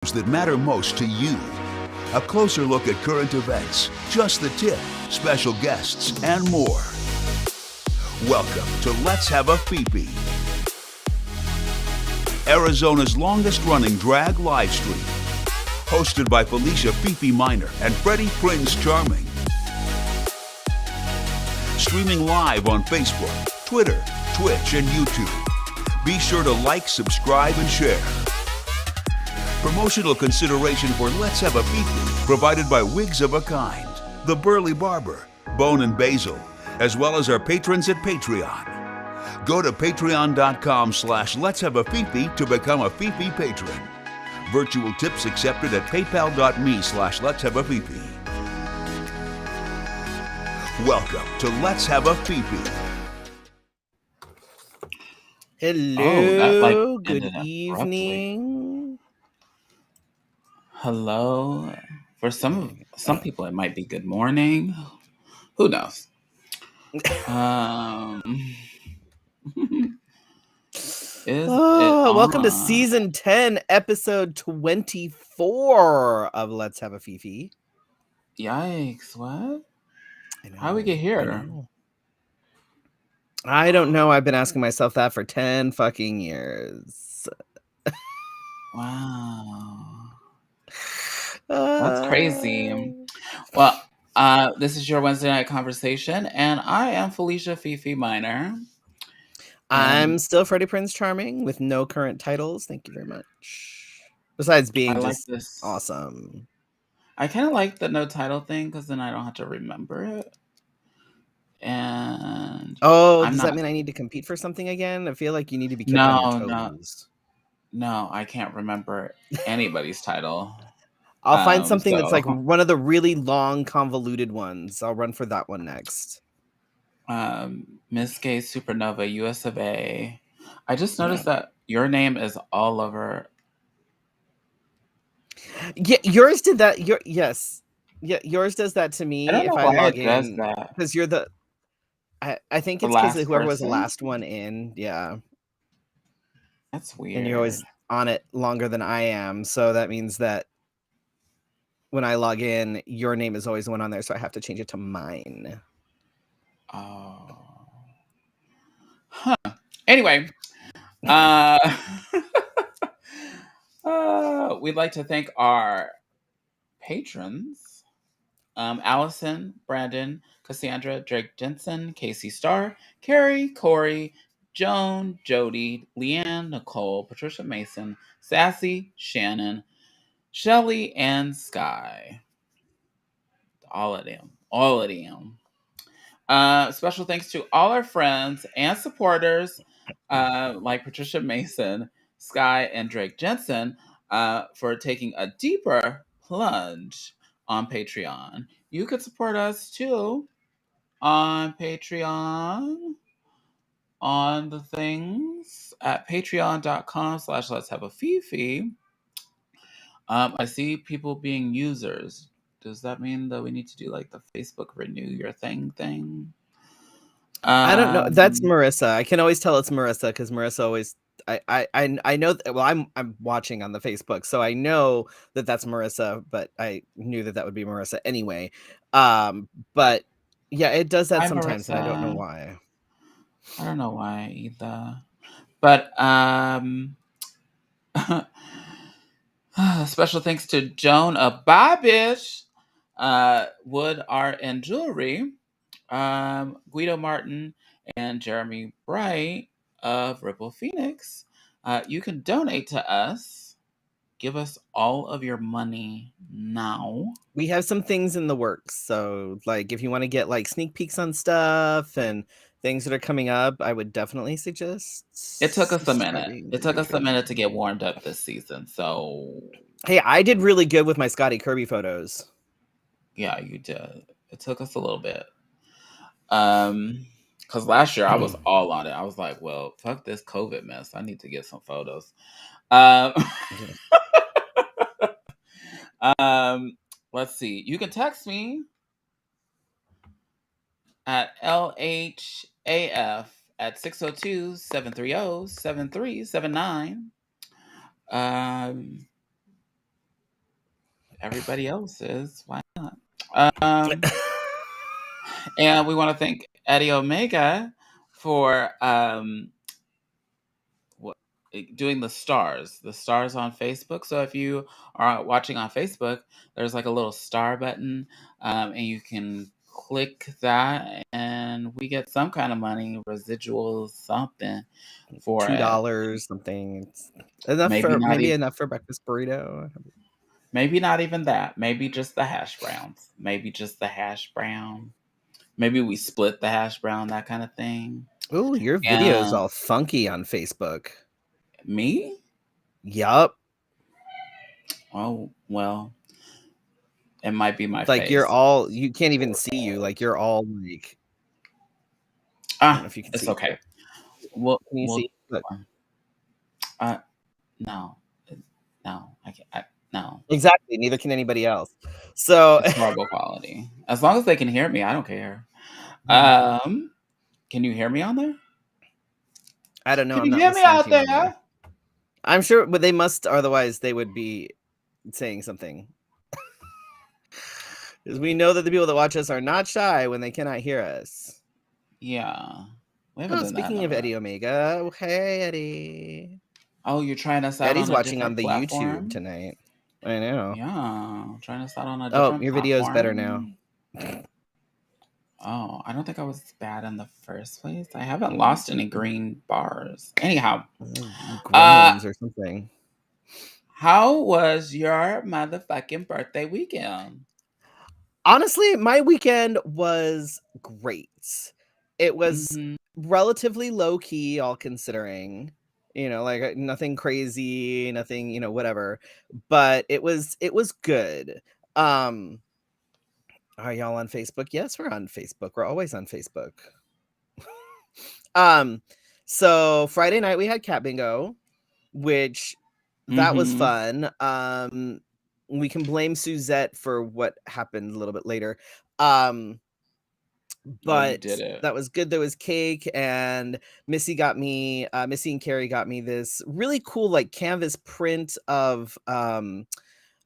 that matter most to you. A closer look at current events, just the tip, special guests, and more. Welcome to Let's Have a Fefe, Arizona's longest running drag live stream. Hosted by Felicia Fefe Minor and Freddy Prinze Charming. Streaming live on Facebook, Twitter, Twitch, and YouTube. Be sure to like, subscribe, and share. Promotional consideration for Let's Have a Fefe provided by Wigs of a Kind, The Burly Barber, Bone and Basil, as well as our patrons at Patreon. Go to patreon.com/Let's Have a Fefe to become a Fefe patron. Virtual tips accepted at paypal.me/Let's Have a Fefe. Welcome to Let's Have a Fefe. Hello, good ended abruptly. evening. Hello. For some people, it might be good morning. Who knows? Welcome to season 10, episode 24 of Let's Have a Fefe. Yikes! What? I know, How we get here? I don't know. I've been asking myself that for 10 fucking years. Wow. That's crazy. Well, this is your Wednesday night conversation, and I am Felicia Fefe Minor. I'm still Freddy Prinze Charming with no current titles. Thank you very much. Besides being just awesome. I kind of like the no title thing because then I don't have to remember it. And does that mean I need to compete for something again? I feel like you need to be kept on your toes. No, I can't remember anybody's title. I'll find something that's like one of the really long, convoluted ones. I'll run for that one next. Miss Gay Supernova, US of A. I just noticed that your name is all over. Yeah, yours did that. Yes. Yeah, yours does that to me. I don't know if why I log it does in, that. because you're the. I think it's because whoever was the last one in. Yeah. That's weird. And you're always on it longer than I am, so that means that when I log in, your name is always the one on there, so I have to change it to mine. Oh. Huh. Anyway, we'd like to thank our patrons. Allison, Brandon, Cassandra, Drake Jensen, Casey Starr, Carrie, Corey, Joan, Jody, Leanne, Nicole, Patricia Mason, Sassy, Shannon, Shelly, and Sky. All of them. Special thanks to all our friends and supporters like Patricia Mason, Sky, and Drake Jensen for taking a deeper plunge on Patreon. You could support us too on Patreon on the things at patreon.com/Let's Have a Fefe. I see people being users. Does that mean that we need to do like the Facebook renew your thing? I don't know. That's Marissa. I can always tell it's Marissa because Marissa always. I know. Well, I'm watching on the Facebook, so I know that that's Marissa. But I knew that would be Marissa anyway. But yeah, it does that sometimes, Marissa. And I don't know why. I don't know why either. But special thanks to Joan of Babish, Wood Art and Jewelry, Guido Martin, and Jeremy Bright of Ripple Phoenix. You can donate to us. Give us all of your money now. We have some things in the works. So, like, if you want to get like sneak peeks on stuff and things that are coming up, I would definitely suggest. It took us a minute. It took us a minute to get warmed up this season. So, hey, I did really good with my Scotty Kirby photos. Yeah, you did. It took us a little bit. Because last year I was all on it. I was like, well, fuck this COVID mess. I need to get some photos. Let's see. You can text me at LHAF at 602-730-7379. everybody else is. Why not? And we want to thank Eddie Omega for doing the stars on Facebook. So if you are watching on Facebook, there's like a little star button, and you can click that, and we get some kind of money, residual something for $2 something. It's enough maybe for not maybe even, enough for breakfast burrito. maybe not even that. Maybe just the hash browns. Maybe just the hash brown. Maybe we split the hash brown, that kind of thing. Ooh, your video's And all funky on Facebook. me? Yup. Oh, well, it might be my Like you're face. all, you can't even see you. Like you're all like, I don't know if you can It's see. okay. Well, Can you see? Look. No, no, I can't. No, Exactly. Neither can anybody else. So it's horrible quality. As long as they can hear me, I don't care. Can you hear me on there? I don't know. Can I'm you not hear me listening out to you on there. there? I'm sure, but they must, otherwise they would be saying something. Because we know that the people that watch us are not shy when they cannot hear us. Yeah, we haven't Oh, done that. speaking of Eddie Omega, oh, hey Eddie. Oh, you're trying us out Eddie's on a watching on different the platform? YouTube tonight. I know. Yeah, trying us out on a Oh, different your platform. video is better now. Oh, I don't think I was bad in the first place. I haven't lost any green bars. Anyhow, Gremlins or something. how was your motherfucking birthday weekend? Honestly, my weekend was great. It was relatively low key, all considering. You know, like nothing crazy, nothing, you know, whatever. But it was good. Are y'all on Facebook? Yes, we're on Facebook. We're always on Facebook. So Friday night we had cat bingo, which that was fun. We can blame Suzette for what happened a little bit later. But did it. that was good. There was cake, and Missy and Carrie got me this really cool like canvas print of I don't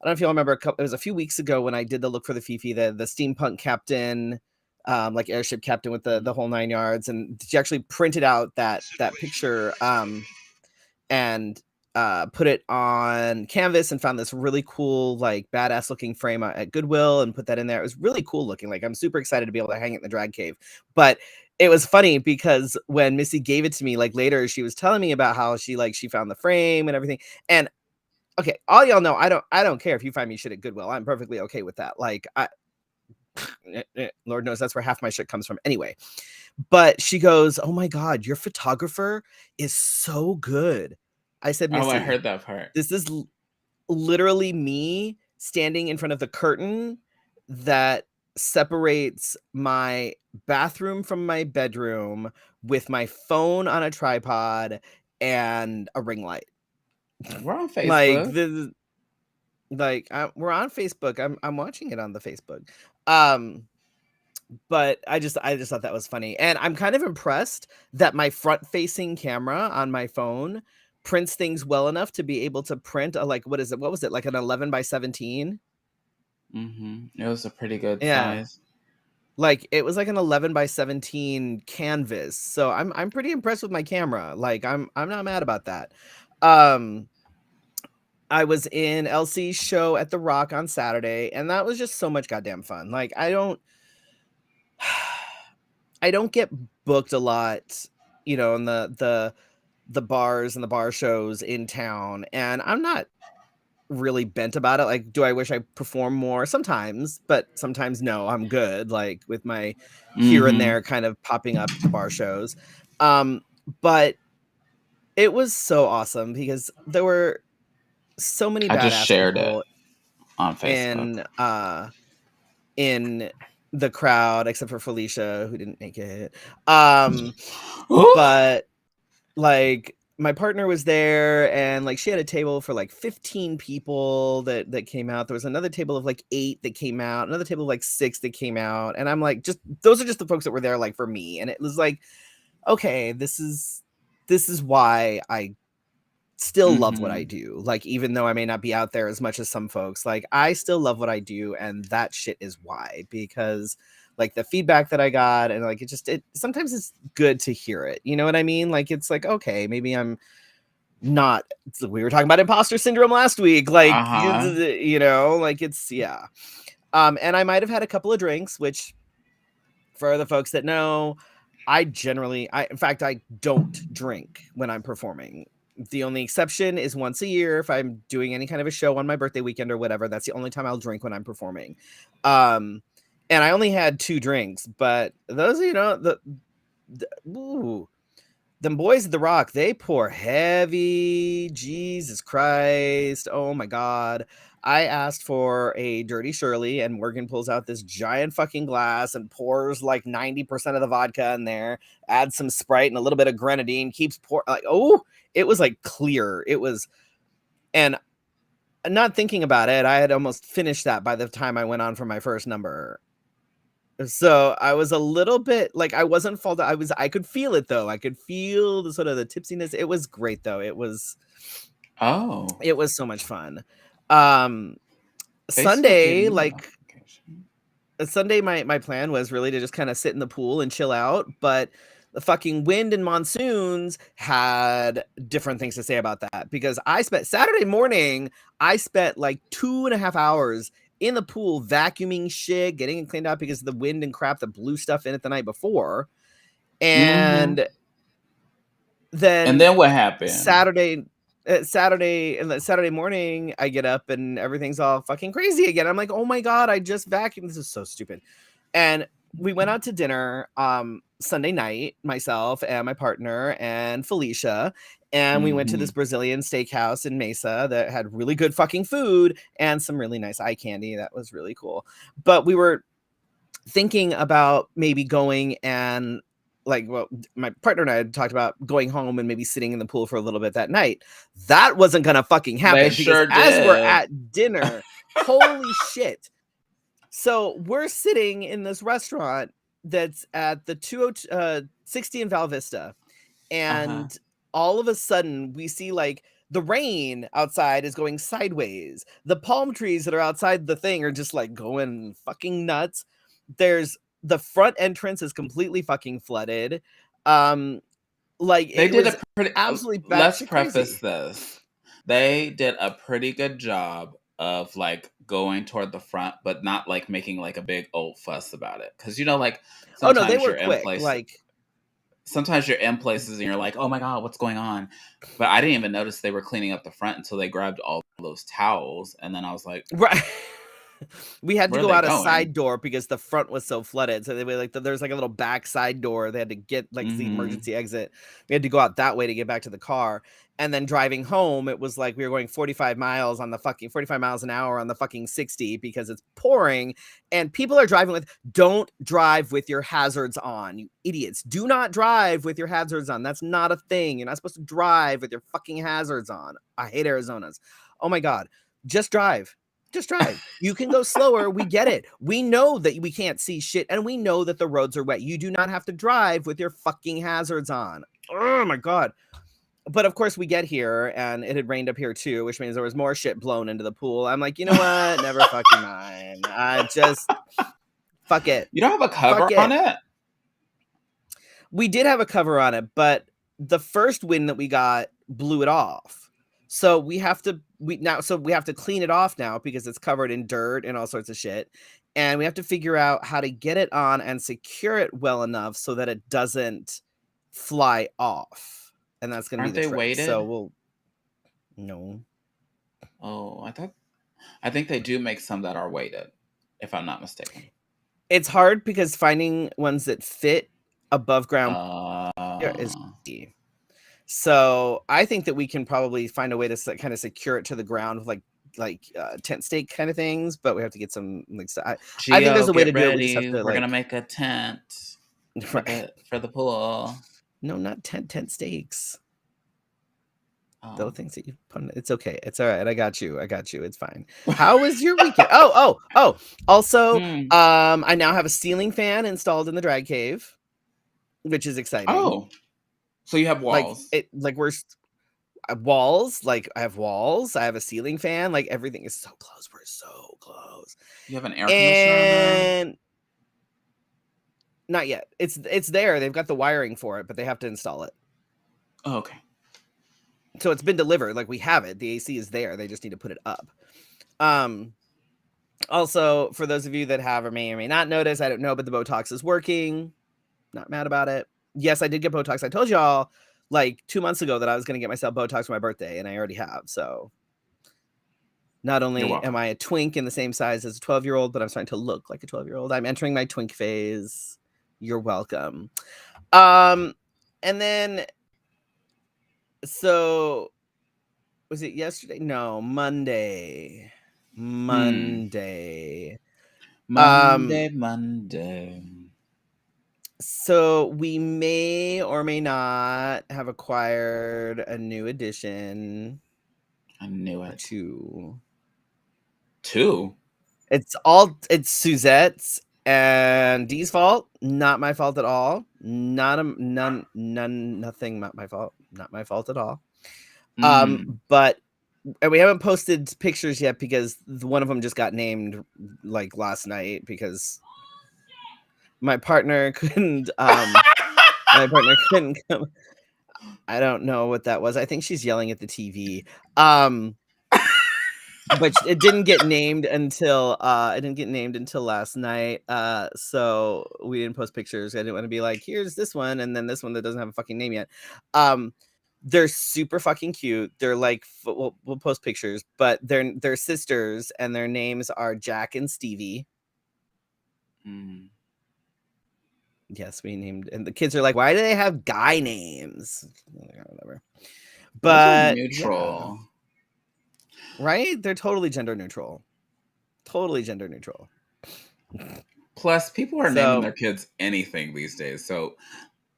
know if you all remember, it was a few weeks ago when I did the look for the Fefe, the steampunk captain, like airship captain with the whole 9 yards, and she actually printed out that picture and put it on canvas and found this really cool, like badass looking frame at Goodwill and put that in there. It was really cool looking. Like I'm super excited to be able to hang it in the drag cave. But it was funny because when Missy gave it to me, like later, she was telling me about how she found the frame and everything. And okay, all y'all know I don't care if you find me shit at Goodwill. I'm perfectly okay with that. Like Lord knows that's where half my shit comes from anyway. But she goes, "Oh my God, your photographer is so good." I said, "Missy, I heard that part. This is literally me standing in front of the curtain that separates my bathroom from my bedroom with my phone on a tripod and a ring light." We're on Facebook. We're on Facebook. I'm watching it on the Facebook. But I just thought that was funny. And I'm kind of impressed that my front facing camera on my phone prints things well enough to be able to print a, like, what was it? Like an 11 by 17. It was a pretty good Yeah. size. Like it was like an 11 by 17 canvas. So I'm pretty impressed with my camera. Like I'm not mad about that. I was in Elsie's show at the Rock on Saturday, and that was just so much goddamn fun. Like I don't get booked a lot, you know, in the bars and the bar shows in town, and I'm not really bent about it. Like, do I wish I performed more? Sometimes, but sometimes no, I'm good, like with my here and there kind of popping up at the bar shows. But it was so awesome because there were so many badass just shared people it on Facebook. In the crowd, except for Felicia, who didn't make it. But like my partner was there, and like she had a table for like 15 people that came out. There was another table of like 8 that came out, another table of like 6 that came out, and I'm like, just those are just the folks that were there like for me. And it was like, okay, this is why I still love what I do. Like, even though I may not be out there as much as some folks, like, I still love what I do, and that shit is why. Because like the feedback that I got, and like it sometimes it's good to hear it. You know what I mean? Like, it's like, okay, maybe I'm not. We were talking about imposter syndrome last week. Like, you know, like it's and I might have had a couple of drinks, which for the folks that know, in fact, I don't drink when I'm performing. The only exception is once a year if I'm doing any kind of a show on my birthday weekend or whatever. That's the only time I'll drink when I'm performing. And I only had 2 drinks, but those, you know, them boys at the Rock, they pour heavy. Jesus Christ. Oh my God. I asked for a Dirty Shirley, and Morgan pulls out this giant fucking glass and pours like 90% of the vodka in there, adds some Sprite and a little bit of grenadine, keeps pouring. Like, oh, it was like clear. It was, and not thinking about it, I had almost finished that by the time I went on for my first number. So I was a little bit like, I wasn't fault. I could feel it though. I could feel the sort of the tipsiness. It was great though. It was so much fun. Sunday, like Sunday, my plan was really to just kind of sit in the pool and chill out, but the fucking wind and monsoons had different things to say about that, because I spent Saturday morning, I spent like 2.5 hours in the pool vacuuming shit, getting it cleaned out because of the wind and crap that blew stuff in it the night before. And then what happened? Saturday morning, I get up and everything's all fucking crazy again. I'm like, oh my God, I just vacuumed. This is so stupid. And we went out to dinner Sunday night, myself and my partner and Felicia. And we went to this Brazilian steakhouse in Mesa that had really good fucking food and some really nice eye candy. That was really cool. But we were thinking about maybe going and my partner and I had talked about going home and maybe sitting in the pool for a little bit that night. That wasn't going to fucking happen as we're at dinner, holy shit. So we're sitting in this restaurant that's at the 60 in Val Vista. And all of a sudden we see like the rain outside is going sideways. The palm trees that are outside the thing are just like going fucking nuts. There's the front entrance is completely fucking flooded. Like they did a pretty absolutely bad. Let's preface this. They did a pretty good job of like going toward the front, but not like making like a big old fuss about it. Because you know, like sometimes they were you're quick. in places, sometimes you're in places and you're like, oh my God, what's going on? But I didn't even notice they were cleaning up the front until they grabbed all those towels, and then I was like, right. We had to go out a side door because the front was so flooded. So they were like, there's like a little back side door. They had to get like the emergency exit. We had to go out that way to get back to the car. And then driving home, it was like we were going 45 miles an hour on the fucking 60 because it's pouring. And people are driving don't drive with your hazards on, you idiots. Do not drive with your hazards on. That's not a thing. You're not supposed to drive with your fucking hazards on. I hate Arizona's. Oh my God. Just drive. Just drive. You can go slower. We get it. We know that we can't see shit, and we know that the roads are wet. You do not have to drive with your fucking hazards on. Oh my God. But of course we get here and it had rained up here too, which means there was more shit blown into the pool. I'm like, you know what? Never fucking mind. I just fuck it. You don't have a cover on it? We did have a cover on it, but the first wind that we got blew it off. So we have to clean it off now because it's covered in dirt and all sorts of shit. And we have to figure out how to get it on and secure it well enough so that it doesn't fly off. And that's going to be the trick. Weighted? So no. Oh, I think they do make some that are weighted, if I'm not mistaken. It's hard because finding ones that fit above ground is easy. So I think that we can probably find a way to kind of secure it to the ground with like tent stake kind of things, but we have to get some like I think there's a way to do it. We just have to, we're gonna make a tent for the pool. No, not tent stakes. Those things that you put in, it's okay. It's all right. I got you. It's fine. How was your weekend? Also, I now have a ceiling fan installed in the drag cave, which is exciting. Oh, so you have walls. walls, like I have walls, I have a ceiling fan, like everything is so close. We're so close. You have an air conditioner in there? And not yet. It's there. They've got the wiring for it, but they have to install it. Oh, okay. So it's been delivered. Like we have it. The AC is there. They just need to put it up. Also, for those of you that have or may not notice, I don't know, but the Botox is working. Not mad about it. Yes, I did get Botox. I told y'all like 2 months ago that I was going to get myself Botox for my birthday, and I already have. So not only am I a twink in the same size as a 12-year-old, but I'm starting to look like a 12-year-old. I'm entering my twink phase. You're welcome. And then, so was it yesterday? No, Monday. Monday. So we may or may not have acquired a new edition. I knew it. Two. It's Suzette's and Dee's fault. Not my fault at all. Nothing. Not my fault. Not my fault at all. But we haven't posted pictures yet because one of them just got named like last night because my partner couldn't. My partner couldn't come. I don't know what that was. I think she's yelling at the TV. But it didn't get named until last night. So we didn't post pictures. I didn't want to be like, here's this one, and then this one that doesn't have a fucking name yet. They're super fucking cute. They're like, we'll post pictures, but they're sisters, and their names are Jack and Stevie. Yes, we named, and the kids are like, why do they have guy names? Whatever. But neutral. Yeah. Right? They're totally gender neutral. Plus, people are naming their kids anything these days, so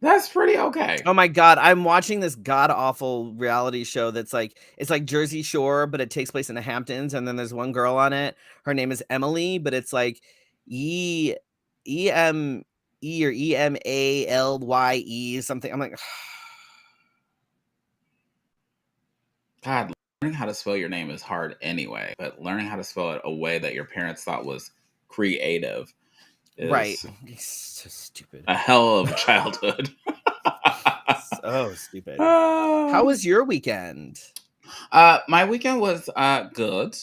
that's pretty okay. Oh my God, I'm watching this god-awful reality show that's like, it's like Jersey Shore, but it takes place in the Hamptons, and then there's one girl on it. Her name is Emily, but it's like E-M-E or E-M-A-L-Y-E something. I'm like, God, learning how to spell your name is hard anyway, but learning how to spell it a way that your parents thought was creative is right. It's so stupid. A hell of a childhood. So stupid. How was your weekend? My weekend was good.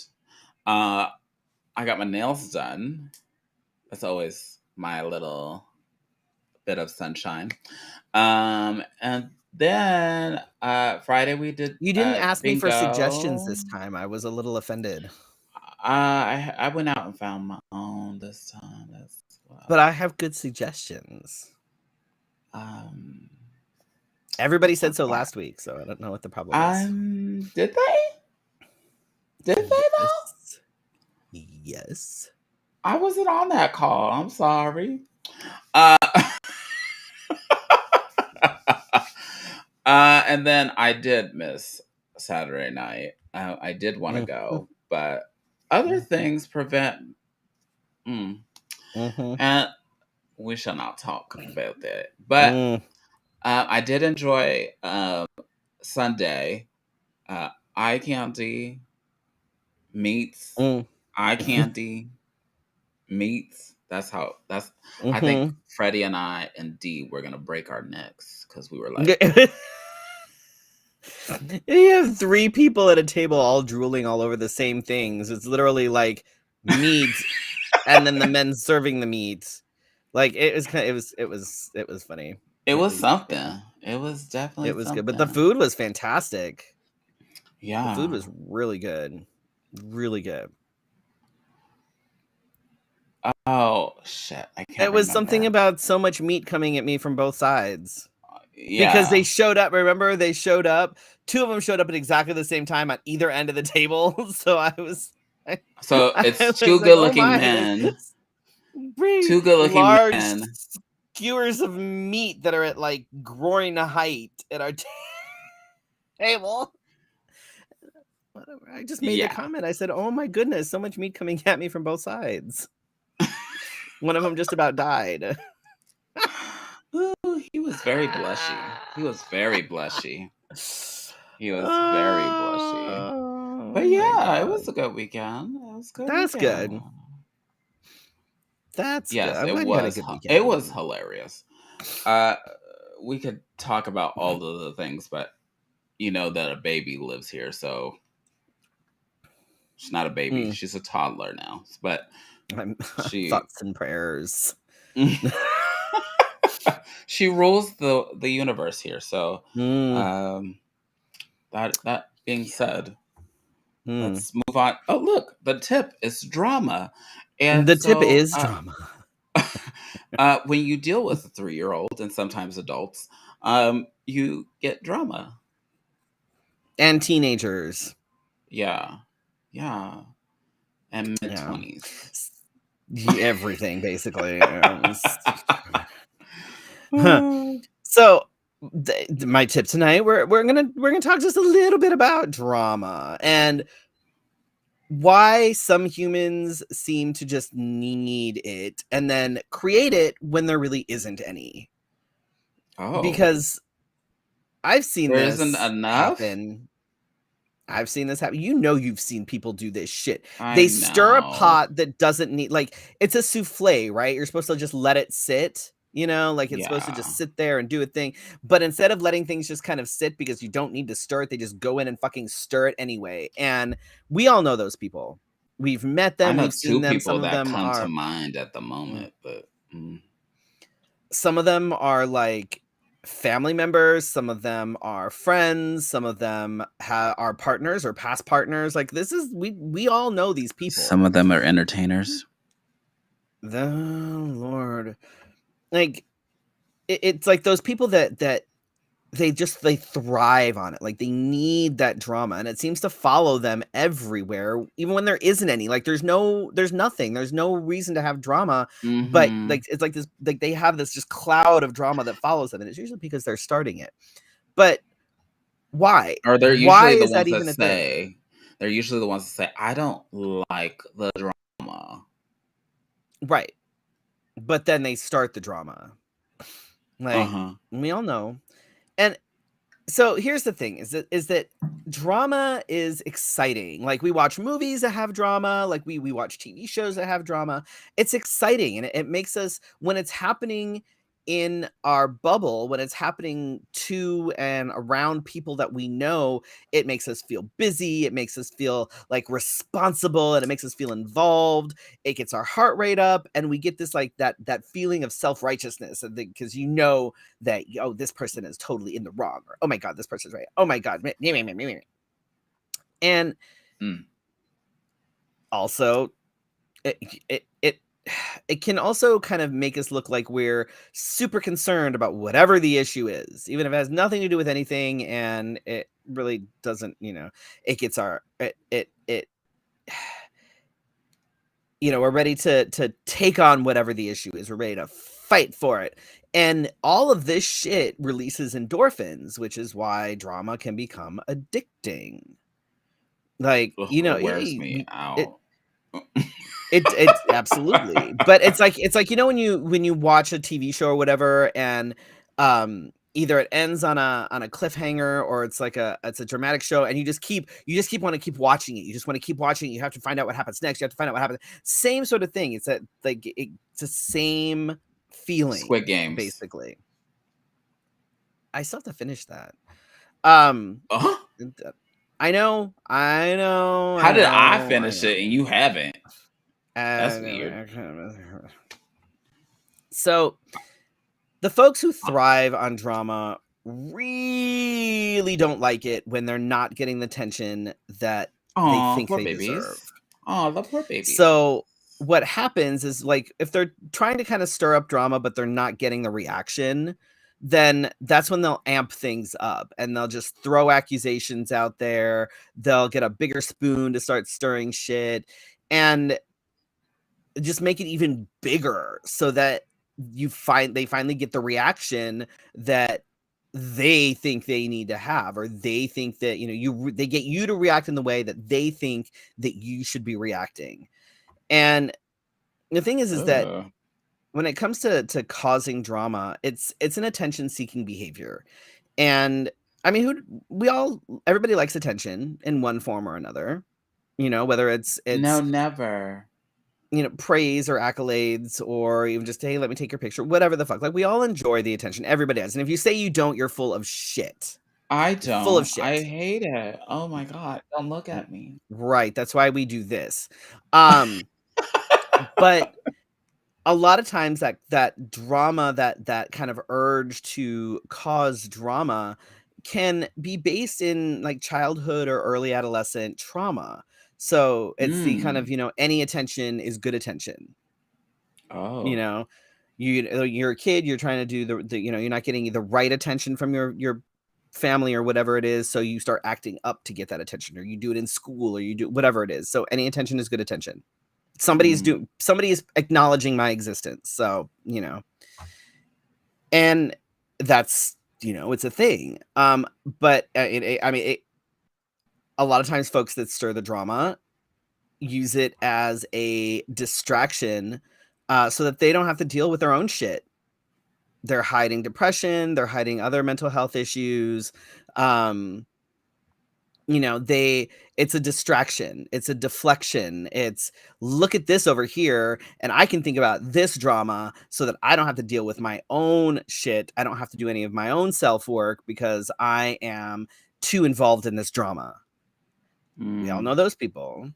I got my nails done. That's always my little bit of sunshine. And then Friday we did. You didn't ask me for suggestions this time. I was a little offended. I went out and found my own this time as well. But I have good suggestions. Everybody said so last week, so I don't know what the problem is. Did they? Did they though? Yes. I wasn't on that call. I'm sorry. And then I did miss Saturday night. I did want to go, but other things prevent. And we shall not talk about that. But I did enjoy Sunday. Eye candy meets eye candy meets. That's I think Freddie and I and Dee were gonna break our necks because we were like, you have 3 people at a table all drooling all over the same things. It's literally like meat, and then the men serving the meat. Like it was funny. It was something. It was definitely. It was good, but the food was fantastic. Yeah, the food was really good, really good. Oh shit! I can't. It was something about so much meat coming at me from both sides. Yeah. Because they showed up. Remember, they showed up. 2 of them showed up at exactly the same time at either end of the table. So it's 2 good-looking men. 2 good-looking large men. skewers of meat that are at like groin height at our table. Whatever. I just made the comment. I said, "Oh my goodness, so much meat coming at me from both sides." One of them just about died. Ooh, he was very blushy. He was very blushy. But Oh my yeah, it God. was a good weekend. It was a good That's weekend. good. That's good. Yes, I'm it glad you had a was. good weekend. It was hilarious. Uh, we could talk about all of the things, but you know that a baby lives here, so she's not a baby. She's a toddler now. But she Thoughts and prayers. she rules the universe here. So, Mm. that being said, Mm. let's move on. Oh, look, the tip is drama, and The tip so is drama. when you deal with a 3-year-old and sometimes adults, you get drama. And teenagers. Yeah, and mid Yeah. 20s. Everything, basically. So, my tip tonight, we're gonna talk just a little bit about drama and why some humans seem to just need it and then create it when there really isn't any. Oh, Because I've seen there this isn't enough. happen. I've seen this happen. You know, you've seen people do this shit. I They stir a know. pot that doesn't need, like, it's a souffle, right? You're supposed to just let it sit, you know, like it's supposed to just sit there and do a thing. But instead of letting things just kind of sit because you don't need to stir it, they just go in and fucking stir it anyway. And we all know those people. We've met I them, know we've seen 2 them. Some people of that them come to are mind at the moment, but some of them are like family members, some of them are friends, some of them are partners or past partners. Like, this is, we all know these people. some of them are entertainers. The Lord, like it's like those people that they thrive on it. Like, they need that drama, and it seems to follow them everywhere, even when there isn't any. Like, there's nothing, there's no reason to have drama, but like, it's like this, like they have this just cloud of drama that follows them, and it's usually because they're starting it. But why? Or they're Why usually the is that ones that even a thing? say, I don't like the drama. Right. But then they start the drama. Like, we all know. And so here's the thing, is that drama is exciting. Like, we watch movies that have drama, like we watch TV shows that have drama. It's exciting, and it makes us, when it's happening in our bubble, when it's happening to and around people that we know, it makes us feel busy, it makes us feel like responsible, and it makes us feel involved. It gets our heart rate up, and we get this, like, that feeling of self-righteousness, because you know that, oh, this person is totally in the wrong, or oh my God, this person's right, oh my God. And also, it can also kind of make us look like we're super concerned about whatever the issue is, even if it has nothing to do with anything, and it really doesn't, it gets our we're ready to take on whatever the issue is. We're ready to fight for it. And all of this shit releases endorphins, which is why drama can become addicting. Like, It wears me out. It's absolutely. But it's like, when you watch a TV show or whatever, and either it ends on a cliffhanger, or it's like it's a dramatic show, and you just want to keep watching it. You just want to keep watching it. You have to find out what happens next. You have to find out what happens. Same sort of thing. It's that, like, it's the same feeling. Squid Games, basically. I still have to finish that. I know. How did I finish it and you haven't? That's weird. So, the folks who thrive on drama really don't like it when they're not getting the tension that they think they deserve. Oh, the poor babies. So what happens is, like, if they're trying to kind of stir up drama, but they're not getting the reaction, then that's when they'll amp things up, and they'll just throw accusations out there. They'll get a bigger spoon to start stirring shit, and just make it even bigger, so that they finally get the reaction that they think they need to have, or they think that, they get you to react in the way that they think that you should be reacting. And the thing is that when it comes to causing drama, it's an attention seeking behavior. And I mean, everybody likes attention in one form or another, whether it's No, never. praise or accolades, or even just, hey, let me take your picture, whatever the fuck. Like, we all enjoy the attention. Everybody does. And if you say you don't, you're full of shit. I You're full of don't. I shit. hate it. Oh my God. Don't look at me. Right. That's why we do this. But a lot of times that drama, that kind of urge to cause drama can be based in like childhood or early adolescent trauma. So it's the kind of, any attention is good attention. Oh. You're a kid, you're trying to do the you're not getting the right attention from your family or whatever it is, so you start acting up to get that attention, or you do it in school, or you do whatever it is. So any attention is good attention. Somebody is acknowledging my existence. So, and that's, it's a thing. But a lot of times folks that stir the drama use it as a distraction, so that they don't have to deal with their own shit. They're hiding depression, they're hiding other mental health issues. It's a distraction, it's a deflection. It's, look at this over here, and I can think about this drama so that I don't have to deal with my own shit. I don't have to do any of my own self-work because I am too involved in this drama. We all know those people.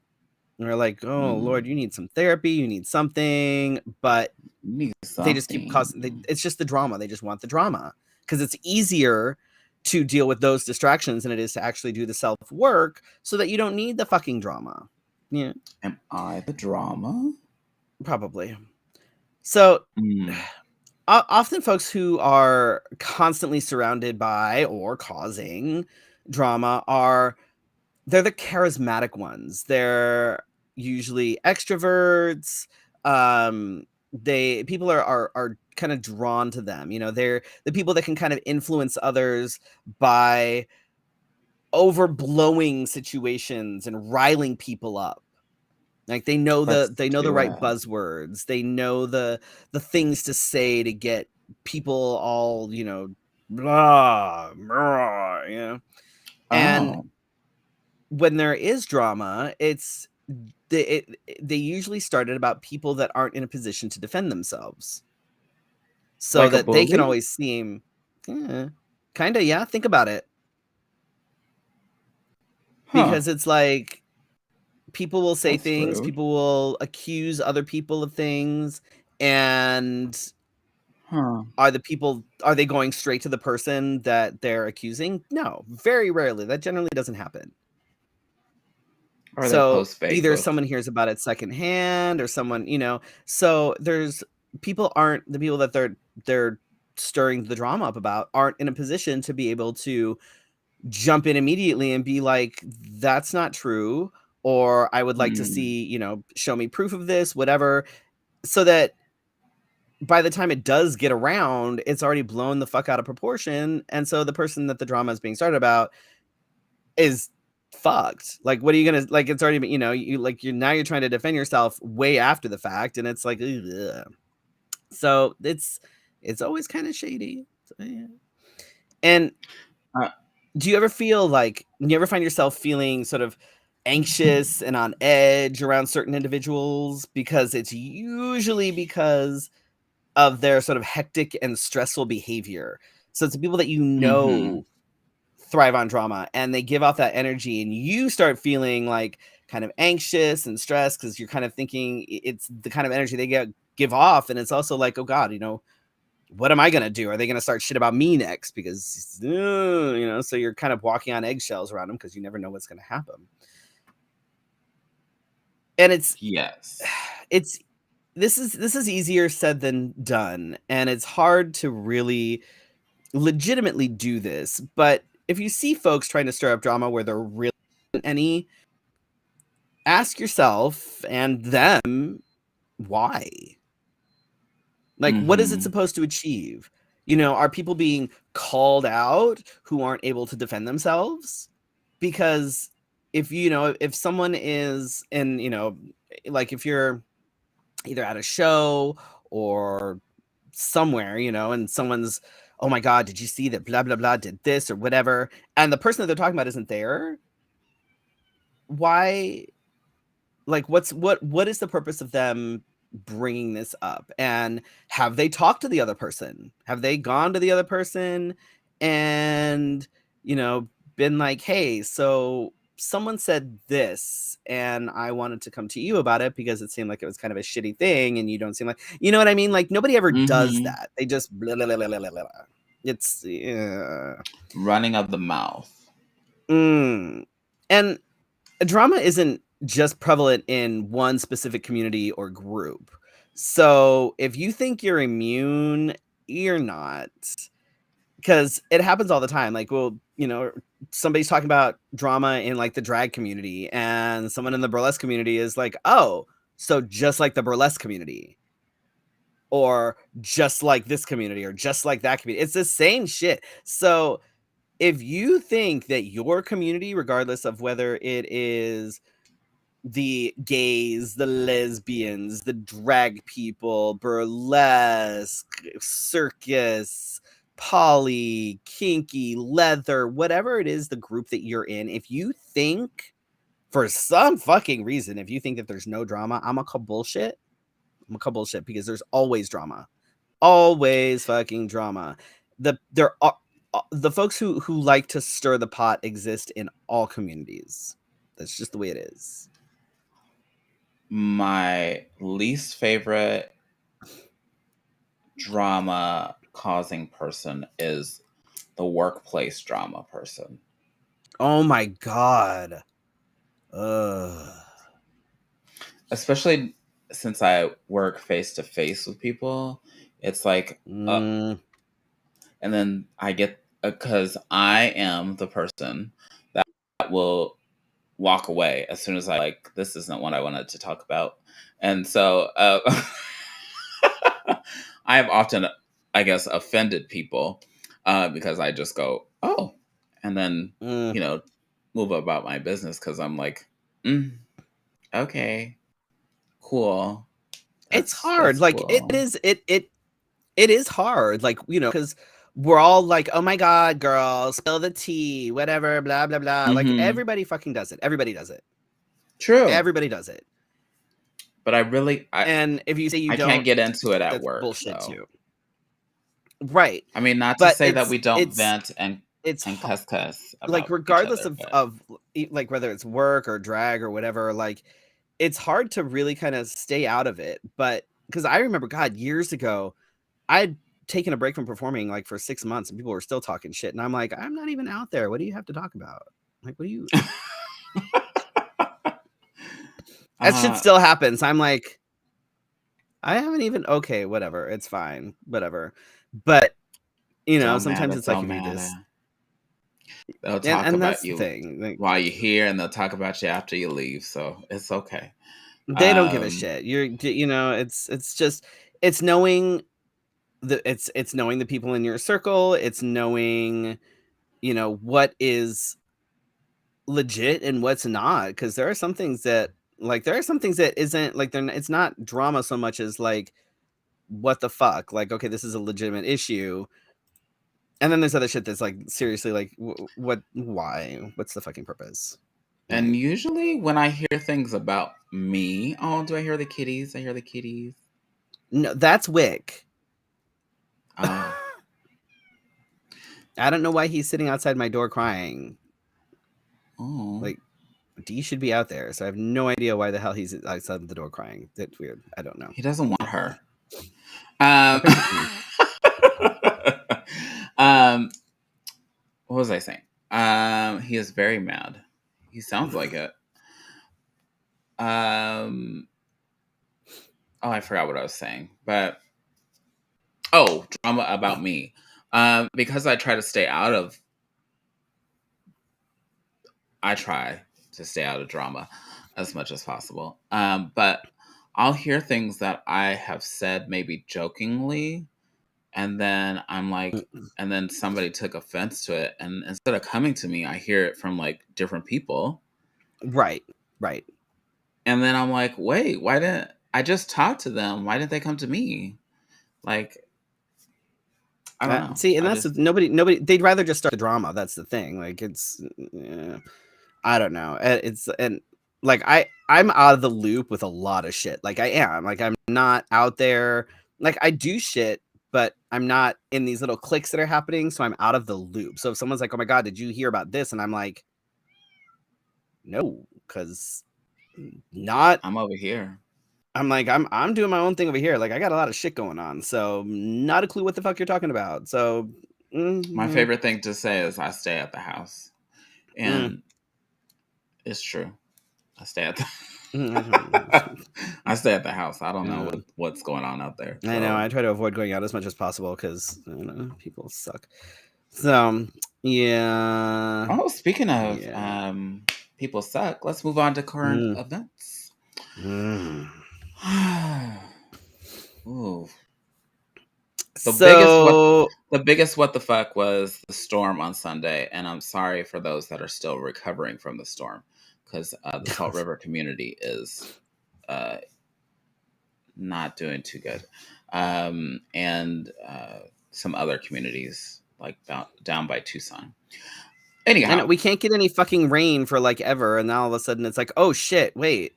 And we're like, oh Lord, you need some therapy, you need something, but they just keep causing, it's just the drama. They just want the drama because it's easier to deal with those distractions than it is to actually do the self-work, so that you don't need the fucking drama. Yeah. Am I the drama? Probably. So often folks who are constantly surrounded by or causing drama they're the charismatic ones. They're usually extroverts. People are kind of drawn to them. They're the people that can kind of influence others by overblowing situations and riling people up. Like, they know the right buzzwords. They know the things to say to get people all, blah, blah, and when there is drama, they usually started about people that aren't in a position to defend themselves, so like that they can always seem, kind of, yeah. Think about it, because it's like people will say things, rude. people will accuse other people of things, and are they going straight to the person that they're accusing? No, very rarely. That generally doesn't happen. Or so either someone hears about it secondhand, or someone, so there's people aren't the people that they're stirring the drama up about aren't in a position to be able to jump in immediately and be like, that's not true, or I would like to see, show me proof of this, whatever, so that by the time it does get around, it's already blown the fuck out of proportion. And so the person that the drama is being started about is fucked. Like, what are you gonna, like, it's already been, you're trying to defend yourself way after the fact, and it's like, ugh. So it's always kind of shady. So, yeah. And do you ever find yourself feeling sort of anxious and on edge around certain individuals, because it's usually because of their sort of hectic and stressful behavior? So it's the people that thrive on drama, and they give off that energy, and you start feeling like kind of anxious and stressed because you're kind of thinking it's the kind of energy they give off. And it's also like, oh God, what am I going to do? Are they going to start shit about me next? Because, so you're kind of walking on eggshells around them because you never know what's going to happen. And this is easier said than done. And it's hard to really legitimately do this. But if you see folks trying to stir up drama where there really isn't any, ask yourself and them, why? Like, what is it supposed to achieve? Are people being called out who aren't able to defend themselves? Because if someone is in, like, if you're either at a show or somewhere, and someone's oh my God, did you see that blah, blah, blah did this or whatever? And the person that they're talking about isn't there. Why? Like, what is the purpose of them bringing this up? And have they talked to the other person? Have they gone to the other person and, been like, hey, so someone said this and I wanted to come to you about it because it seemed like it was kind of a shitty thing and you don't seem like, you know what I mean? Like, nobody ever does that. They just blah, blah, blah, blah, blah, blah. It's running of the mouth. And drama isn't just prevalent in one specific community or group. So if you think you're immune, you're not. Because it happens all the time. Like, well, somebody's talking about drama in like the drag community, and someone in the burlesque community is like, oh, so just like the burlesque community, or just like this community, or just like that community. It's the same shit. So if you think that your community, regardless of whether it is the gays, the lesbians, the drag people, burlesque, circus, poly, kinky, leather, whatever it is, the group that you're in, if you think for some fucking reason, if you think that there's no drama, I'm gonna call bullshit. I'm gonna call bullshit because there's always drama. Always fucking drama. There are the folks who like to stir the pot exist in all communities. That's just the way it is. My least favorite drama causing person is the workplace drama person. Oh my God. Especially since I work face to face with people, it's like, and then I get, because I am the person that will walk away as soon as I like, this isn't what I wanted to talk about. And so I have often, I guess, offended people because I just go, oh, and then, move about my business because I'm like, okay, cool. It's hard. Like, cool. It is hard. Like, because we're all like, oh my God, girl, spill the tea, whatever, blah, blah, blah. Mm-hmm. Like, everybody fucking does it. Everybody does it. True. Everybody does it. But and if you say you I don't, can't get into it at work. Bullshit too. Right. I mean, not to say that we don't vent and cuss about like, regardless of like whether it's work or drag or whatever, like, it's hard to really kind of stay out of it. But because I remember, God, years ago, I'd taken a break from performing like for 6 months and people were still talking shit. And I'm like, I'm not even out there. What do you have to talk about? Like, what do you? That shit still happens. I'm like, I haven't even, okay, whatever. It's fine. Whatever. But, sometimes it's like, if you just. They'll talk about you while you're here, and they'll talk about you after you leave. So it's okay. They don't give a shit. It's just, it's knowing it's knowing the people in your circle. It's knowing, what is legit and what's not. Because there are some things that isn't like it's not drama so much as like, what the fuck? Like, okay, this is a legitimate issue. And then there's other shit that's like, seriously, like, why? What's the fucking purpose? And usually when I hear things about me, oh, do I hear the kitties? I hear the kitties. No, that's Wick. I don't know why he's sitting outside my door crying. Oh. Like, D should be out there. So I have no idea why the hell he's outside the door crying. That's weird. I don't know. He doesn't want her. What was I saying? He is very mad. He sounds like it. Oh, I forgot what I was saying. But drama about me. Because I try to stay out of drama as much as possible. But I'll hear things that I have said maybe jokingly, and then I'm like, and then somebody took offense to it, and instead of coming to me, I hear it from like different people. Right. And then I'm like, wait, why didn't I just talk to them? Why didn't they come to me? Like, I don't know. See, and that's nobody. They'd rather just start the drama. That's the thing. Like it's, I don't know. And like I'm out of the loop with a lot of shit. Like I am. Like I'm not out there. Like I do shit, but I'm not in these little cliques that are happening. So I'm out of the loop. So if someone's like, "Oh my god, did you hear about this?" and I'm like, "No," because not. I'm over here. I'm like, I'm doing my own thing over here. Like I got a lot of shit going on. So not a clue what the fuck you're talking about. So My favorite thing to say is I stay at the house. And it's true. I stay at the I stay at the house. I don't know what's going on out there. I know. I try to avoid going out as much as possible because people suck. So yeah. Oh, speaking of people suck, let's move on to current events. Ooh. The biggest what the fuck was the storm on Sunday, and I'm sorry for those that are still recovering from the storm, because the Salt River community is not doing too good, and some other communities like down by Tucson. Anyhow, we can't get any fucking rain for like ever, and now all of a sudden it's like, oh shit, wait,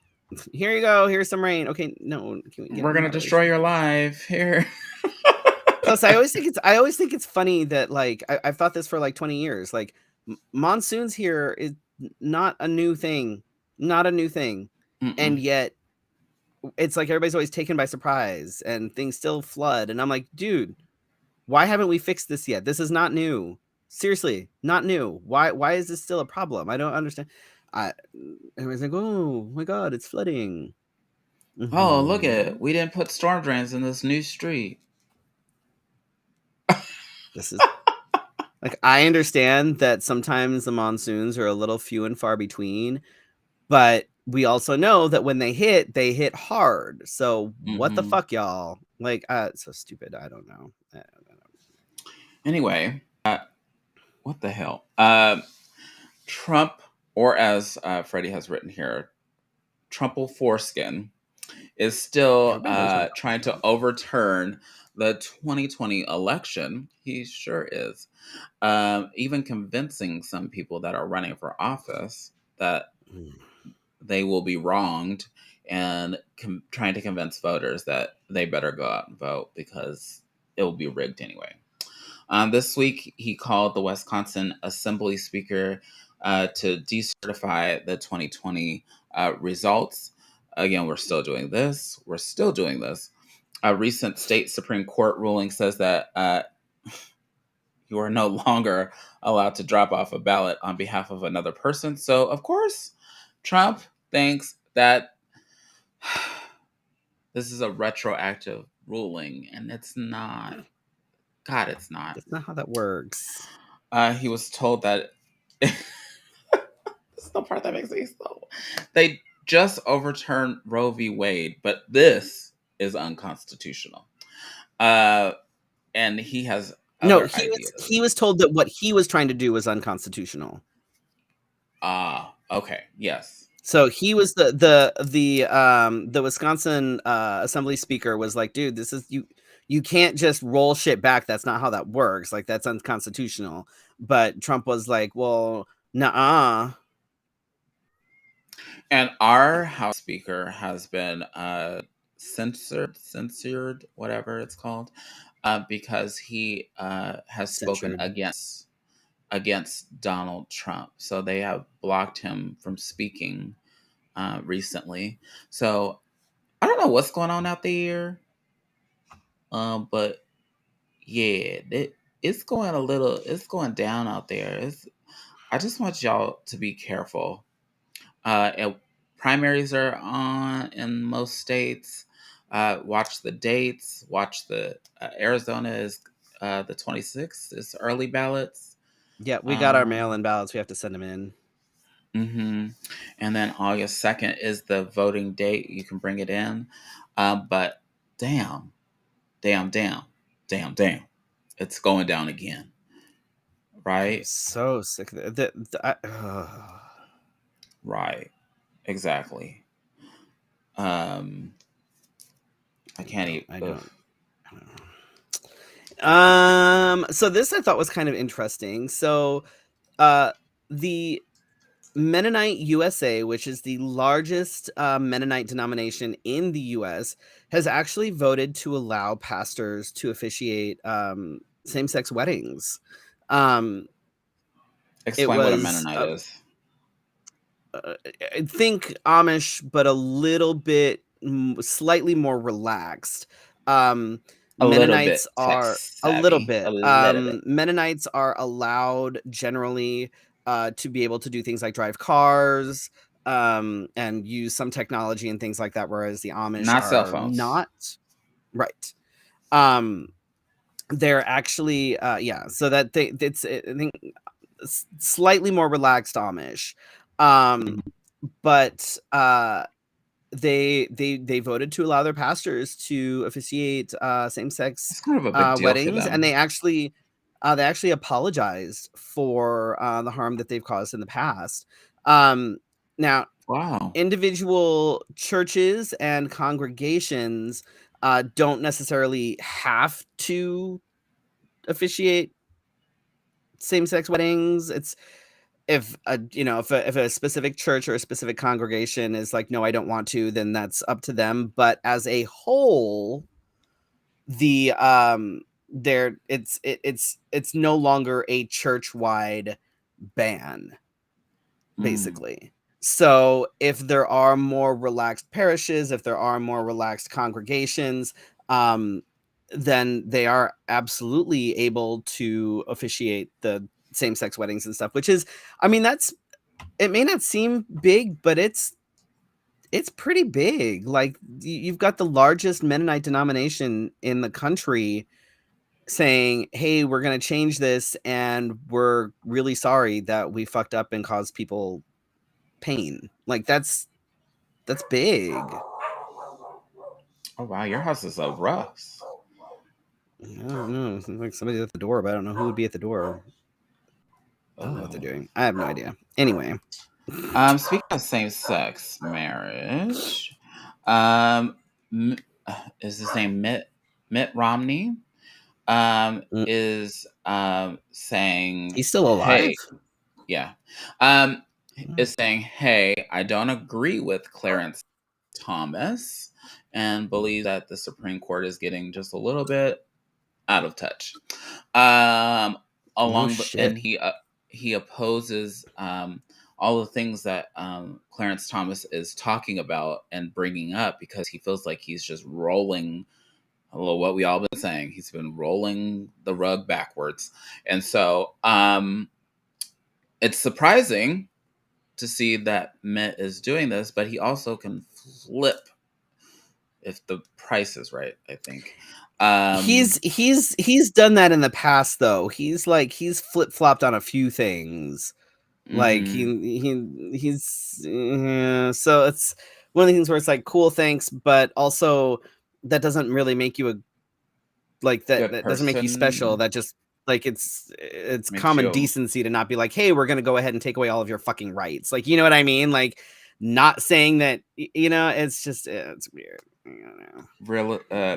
here you go, here's some rain. Okay, no, we're gonna destroy your life here. Plus, I always think it's funny that like I've thought this for like 20 years. Like monsoons here is not a new thing, and yet it's like everybody's always taken by surprise, and things still flood. And I'm like, dude, why haven't we fixed this yet? This is not new. Seriously, not new. Why is this still a problem? I don't understand. Everybody's like, oh my god, it's flooding. Oh, look at it. We didn't put storm drains in this new street. This is like, I understand that sometimes the monsoons are a little few and far between, but we also know that when they hit hard. So what the fuck, y'all? Like, it's so stupid. I don't know. Anyway, what the hell? Trump, or as Freddie has written here, Trumple Foreskin, is still trying to overturn the 2020 election. He sure is. Even convincing some people that are running for office that they will be wronged, and trying to convince voters that they better go out and vote because it will be rigged anyway. This week, he called the Wisconsin Assembly Speaker to decertify the 2020 results. Again, we're still doing this. A recent state Supreme Court ruling says that you are no longer allowed to drop off a ballot on behalf of another person. So, of course, Trump thinks that this is a retroactive ruling, and it's not. God, it's not. That's not how that works. He was told that this is the part that makes me so. They just overturned Roe v. Wade, but this is unconstitutional. And he has he was told that what he was trying to do was unconstitutional. Okay, yes. So he was the Wisconsin Assembly Speaker was like, dude, this is you can't just roll shit back. That's not how that works. Like, that's unconstitutional. But Trump was like, well, nuh-uh. And our House Speaker has been censored, whatever it's called, because he has spoken against Donald Trump. So they have blocked him from speaking recently. So I don't know what's going on out there. But yeah, it's going down out there. I just want y'all to be careful. Primaries are on in most states. Watch the dates. Watch the Arizona is the 26th. It's early ballots. Yeah, we got our mail-in ballots. We have to send them in. And then August 2nd is the voting date. You can bring it in. But damn. It's going down again. Right? I'm so sick of it. Right. Exactly. I can't even. So this I thought was kind of interesting. So the Mennonite USA, which is the largest Mennonite denomination in the US, has actually voted to allow pastors to officiate same-sex weddings. It Explain what a was Mennonite is. I think Amish, but a little bit slightly more relaxed. A little bit Mennonites tech are a little savvy. A bit. little bit. Mennonites are allowed generally to be able to do things like drive cars and use some technology and things like that, whereas the Amish Not cell are phones. not. Right. They're actually so that it's I think slightly more relaxed Amish. But they voted to allow their pastors to officiate same-sex It's kind of a big deal for weddings, and them. they actually apologized for the harm that they've caused in the past. Now, Wow. individual churches and congregations don't necessarily have to officiate same-sex weddings. It's if a specific church or a specific congregation is like, no, I don't want to, then that's up to them. But as a whole, the it's no longer a church-wide ban, basically. So if there are more relaxed parishes, if there are more relaxed congregations, then they are absolutely able to officiate the same-sex weddings and stuff, which is, I mean, it may not seem big, but it's pretty big. Like you've got the largest Mennonite denomination in the country saying, "Hey, we're going to change this, and we're really sorry that we fucked up and caused people pain." Like that's big. Oh wow, your house is a russ. I don't know. It seems like somebody's at the door, but I don't know who would be at the door. I don't know what they're doing. I have no idea. Anyway. Speaking of same-sex marriage, um, is his name Mitt Romney? Is saying, He's still alive? hey, yeah, is saying, hey, I don't agree with Clarence Thomas and believe that the Supreme Court is getting just a little bit out of touch. And he opposes all the things that Clarence Thomas is talking about and bringing up because he feels like he's just rolling. What we all been saying, he's been rolling the rug backwards, and so it's surprising to see that Mitt is doing this, but he also can flip if the price is right, I think. He's done that in the past though. He's flip-flopped on a few things. Like he's so it's one of the things where it's like, cool, thanks, but also that doesn't really make you that doesn't make you special. That just like it's common decency to not be like, hey, we're gonna go ahead and take away all of your fucking rights. Like, you know what I mean? Like, not saying that, it's just it's weird.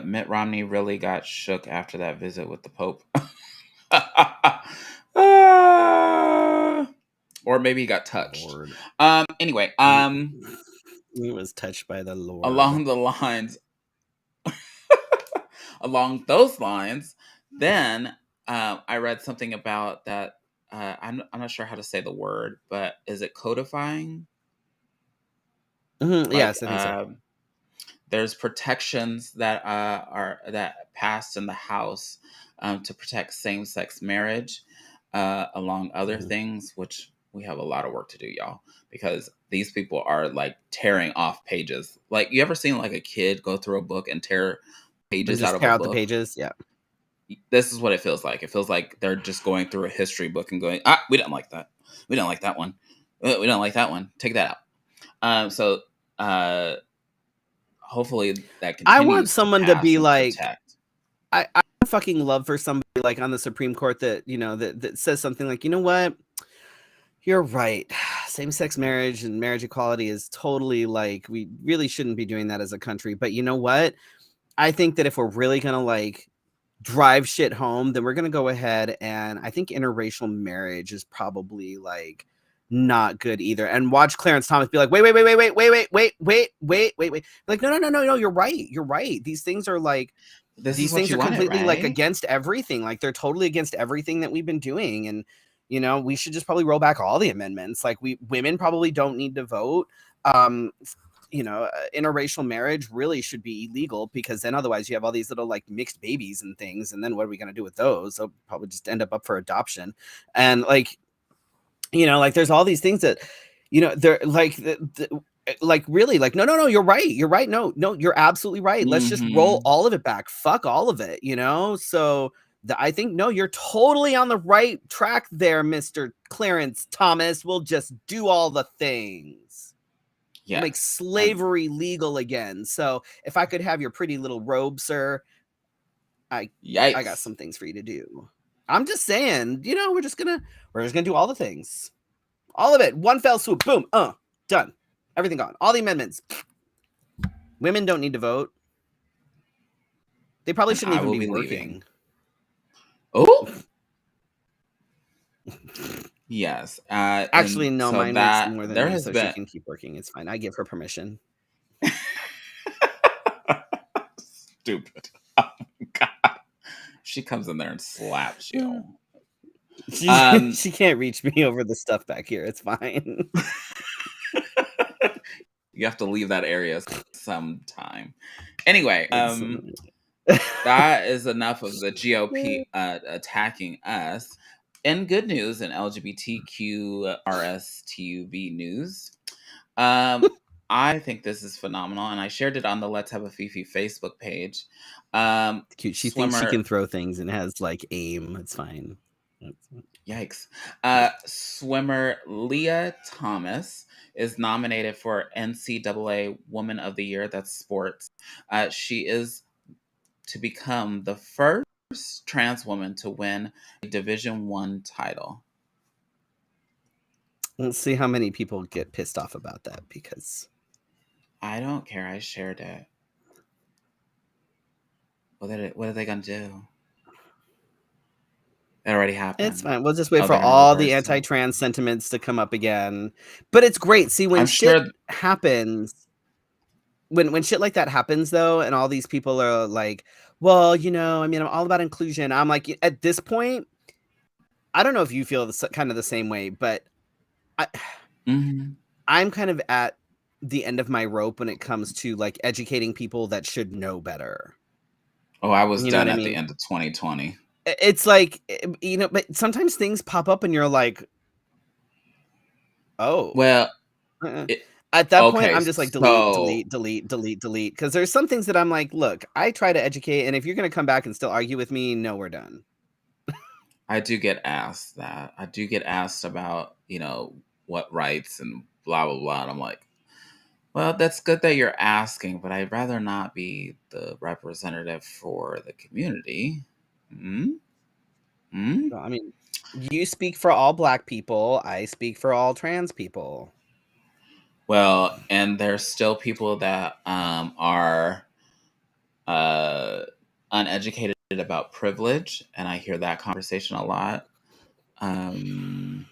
Mitt Romney really got shook after that visit with the Pope. Or maybe he got touched. Lord. Anyway, he was touched by the Lord. Along those lines, then I read something about that. I'm not sure how to say the word, but is it codifying? Yes, I think so. There's protections that passed in the House to protect same-sex marriage, along other things, which we have a lot of work to do, y'all, because these people are like tearing off pages. Like, you ever seen like a kid go through a book and tear pages out of a book? The pages, yeah. This is what it feels like. It feels like they're just going through a history book and going, we didn't like that. We didn't like that one. We don't like that one. Take that out. So hopefully that continues. I want someone to be like, protect. I fucking love for somebody like on the Supreme Court that, that says something like, you know what? You're right. Same-sex marriage and marriage equality is totally like, we really shouldn't be doing that as a country. But you know what? I think that if we're really going to like drive shit home, then we're gonna go ahead and I think interracial marriage is probably like not good either. And watch Clarence Thomas be like, wait. Like, no, you're right. These things are like This these is what things you are wanted, completely like right? against everything. Like they're totally against everything that we've been doing. And we should just probably roll back all the amendments. Like women probably don't need to vote. Interracial marriage really should be illegal, because then otherwise you have all these little like mixed babies and things, and then what are we going to do with those? They'll probably just end up for adoption. And like there's all these things that they're like like really like no, you're right, no, you're absolutely right, let's just roll Mm-hmm. all of it back, fuck all of it. So I think, no, you're totally on the right track there, Mr. Clarence Thomas. We'll just do all the things. We'll make Yes. slavery legal again. So if I could have your pretty little robe, sir, I got Yikes. some things for you to do. I'm just saying, we're just gonna do all the things. All of it. One fell swoop. Boom. Done. Everything gone. All the amendments. Women don't need to vote. They probably And shouldn't I even will be be working. leaving. Oh. Yes. Actually, no, so mine makes that more than there me, has so been she can keep working. It's fine. I give her permission. stupid. Oh my God. She comes in there and slaps you. She can't reach me over the stuff back here. It's fine. You have to leave that area sometime. Anyway, that is enough of the GOP attacking us. In good news, in LGBTQ RSTUV news, I think this is phenomenal, and I shared it on the Let's Have a Fefe Facebook page. Cute. She thinks she can throw things and has like aim. It's fine. Yikes. Swimmer Leah Thomas is nominated for NCAA Woman of the Year. That's sports. She is to become the first trans woman to win a Division I title. Let's see how many people get pissed off about that, because I don't care. I shared it. What are they gonna do? It already happened. it's fine. We'll just wait for they're gonna all the reverse it. anti-trans sentiments to come up again. But it's great. See, when I'm shit sure happens, when shit like that happens, though, and all these people are like, well, I'm all about inclusion. I'm like, at this point, I don't know if you feel kind of the same way, but I'm kind of at the end of my rope when it comes to like educating people that should know better. Oh, I was done at the end of 2020. It's like, but sometimes things pop up and you're like, oh, well, at that point, okay, I'm just like, so delete. Because there's some things that I'm like, look, I try to educate, and if you're going to come back and still argue with me, no, we're done. I do get asked that. I do get asked about, what rights and blah, blah, blah. And I'm like, well, that's good that you're asking, but I'd rather not be the representative for the community. Well, I mean, you speak for all Black people. I speak for all trans people. Well, and there's still people that are uneducated about privilege, and I hear that conversation a lot. And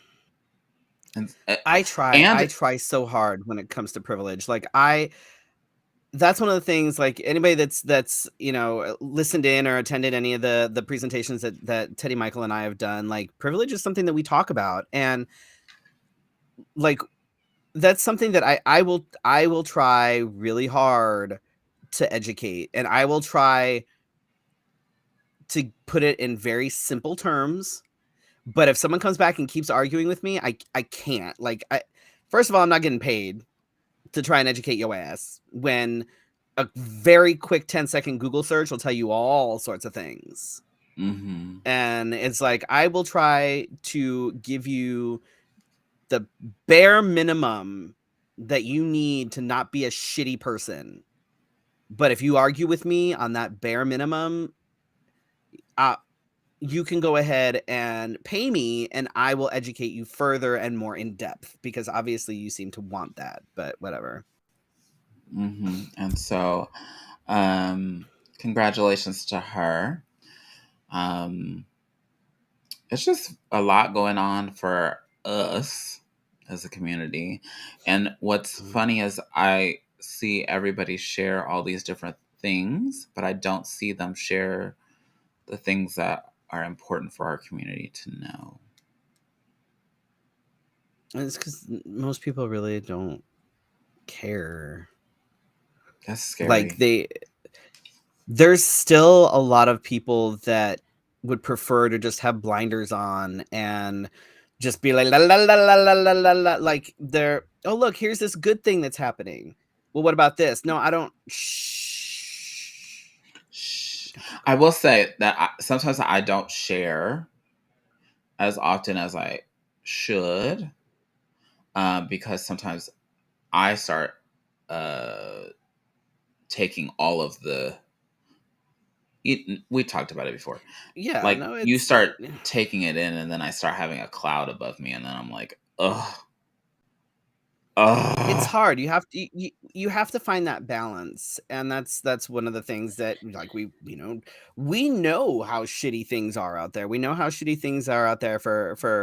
I try so hard when it comes to privilege. Like that's one of the things, like anybody that's listened in or attended any of the presentations that Teddy Michael and I have done, like privilege is something that we talk about, and like that's something that I will try really hard to educate, and I will try to put it in very simple terms. But if someone comes back and keeps arguing with me, I can't. Like, first of all, I'm not getting paid to try and educate your ass when a very quick 10-second Google search will tell you all sorts of things. And it's like, I will try to give you the bare minimum that you need to not be a shitty person. But if you argue with me on that bare minimum, you can go ahead and pay me and I will educate you further and more in depth, because obviously you seem to want that, but whatever. And so, congratulations to her. It's just a lot going on for us as a community. And what's funny is I see everybody share all these different things, but I don't see them share the things that are important for our community to know. It's because most people really don't care. That's scary. Like there's still a lot of people that would prefer to just have blinders on and just be like la la la la la la la la, like they're, oh look, here's this good thing that's happening. Well, what about this? No, I don't. Shh. I will say that sometimes I don't share as often as I should, because sometimes I start taking all of the. We talked about it before. Yeah, like no, you start taking it in, and then I start having a cloud above me, and then I'm like, ugh. It's hard. You have to find that balance, and that's one of the things that, like, we know how shitty things are out there. We know how shitty things are out there for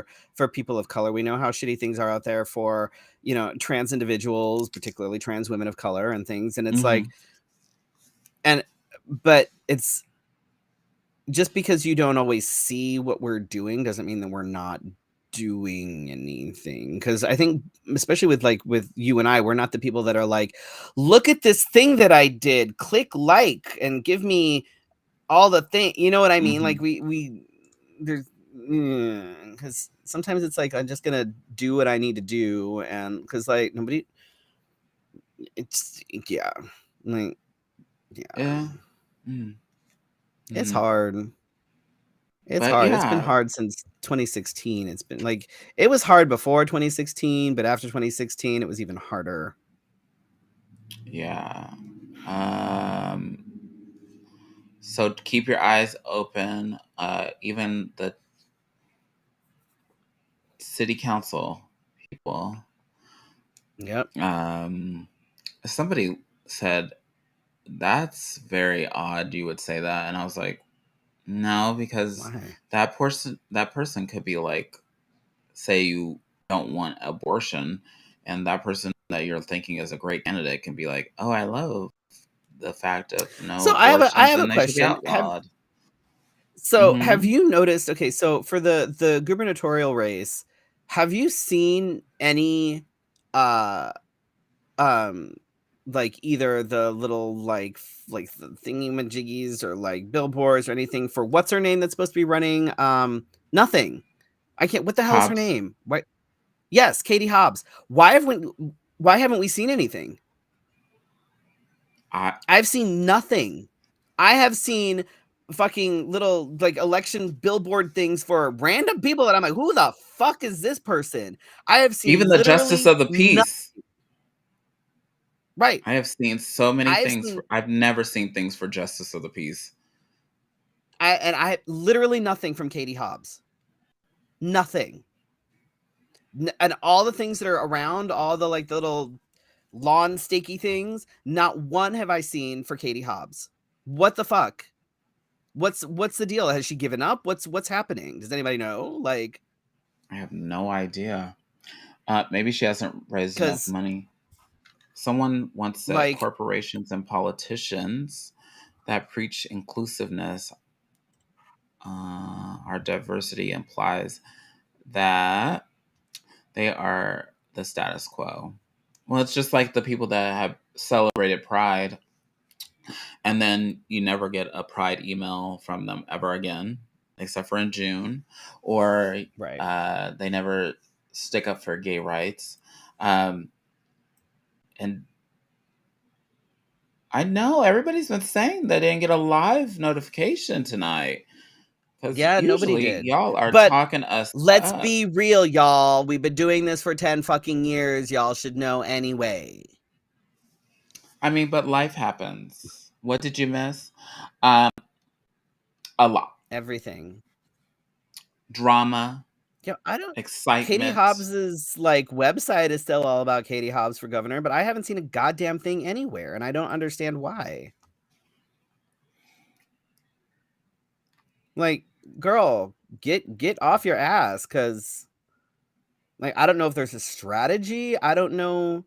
people of color. We know how shitty things are out there for trans individuals, particularly trans women of color and things. And it's like, but it's just because you don't always see what we're doing doesn't mean that we're not doing anything. Because I think, especially with you and I, we're not the people that are like, look at this thing that I did, click like and give me all the thing, you know what I mean? Like we there's because sometimes it's like, I'm just gonna do what I need to do, and because like nobody, it's like it's hard. It's hard. It's been hard since 2016. It's been like, it was hard before 2016, but after 2016, it was even harder. Yeah. So keep your eyes open. Even the city council people. Yep. Somebody said, that's very odd you would say that. And I was like, no, because that person could be like, say you don't want abortion, and that person that you're thinking is a great candidate can be like, oh, I love the fact of no so abortions, I have and a they should be question. outlawed. Have you noticed, okay, so for the gubernatorial race, have you seen any like either the little like the thingy-majiggies or like billboards or anything for what's her name that's supposed to be running? Nothing. I can't. What the hell is her name? What? Yes, Katie Hobbs. Why haven't we seen anything? I've seen nothing. I have seen fucking little like election billboard things for random people that I'm like, who the fuck is this person? I have seen even the justice of the peace. Right. I have seen so many things. I've never seen things for justice of the peace. I literally nothing from Katie Hobbs. Nothing. And all the things that are around, all the like little lawn stakey things, not one have I seen for Katie Hobbs. What the fuck? What's the deal? Has she given up? What's happening? Does anybody know? Like, I have no idea. Maybe she hasn't raised enough money. Someone once said, like, corporations and politicians that preach inclusiveness, our diversity implies that they are the status quo. Well, it's just like the people that have celebrated Pride, and then you never get a Pride email from them ever again, except for in June, or they never stick up for gay rights. And I know everybody's been saying they didn't get a live notification tonight. Yeah, nobody did. Y'all are talking us. Let's be real, y'all. We've been doing this for 10 fucking years. Y'all should know anyway. I mean, but life happens. What did you miss? A lot. Everything. Drama. Yeah, I don't. Excitement. Katie Hobbs's like website is still all about Katie Hobbs for governor, but I haven't seen a goddamn thing anywhere, and I don't understand why. Like, girl, get off your ass, because like I don't know if there's a strategy. I don't know.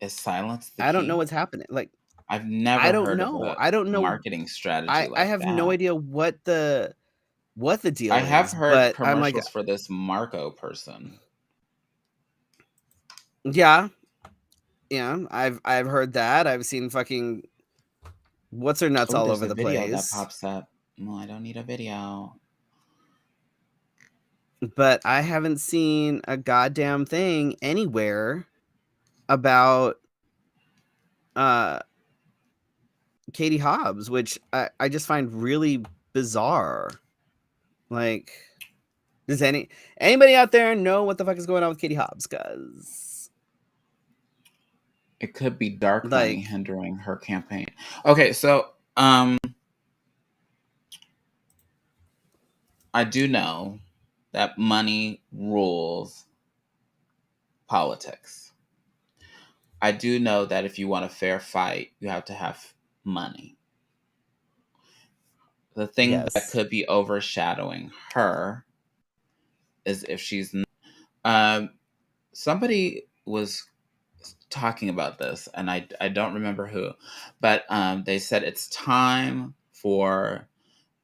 Is silence the I don't know key? what's happening. Like, I've I never don't heard of know. a I don't know. marketing strategy I like have no that. idea what the I deal have is, heard but I'm like, commercials for this Marco person. yeah, yeah. I've heard that. I've seen fucking what's her nuts Oh, all there's over a the video that place. pops up. No, I don't need a video. But I haven't seen a goddamn thing anywhere about Katie Hobbs, which I just find really bizarre. Like, does anybody out there know what the fuck is going on with Katie Hobbs? Cause It could be dark money like, hindering her campaign. Okay, so I do know that money rules politics. I do know that if you want a fair fight, you have to have money. The thing that yes, could be overshadowing her is if she's um somebody was talking about this, and I don't remember who, but they said it's time for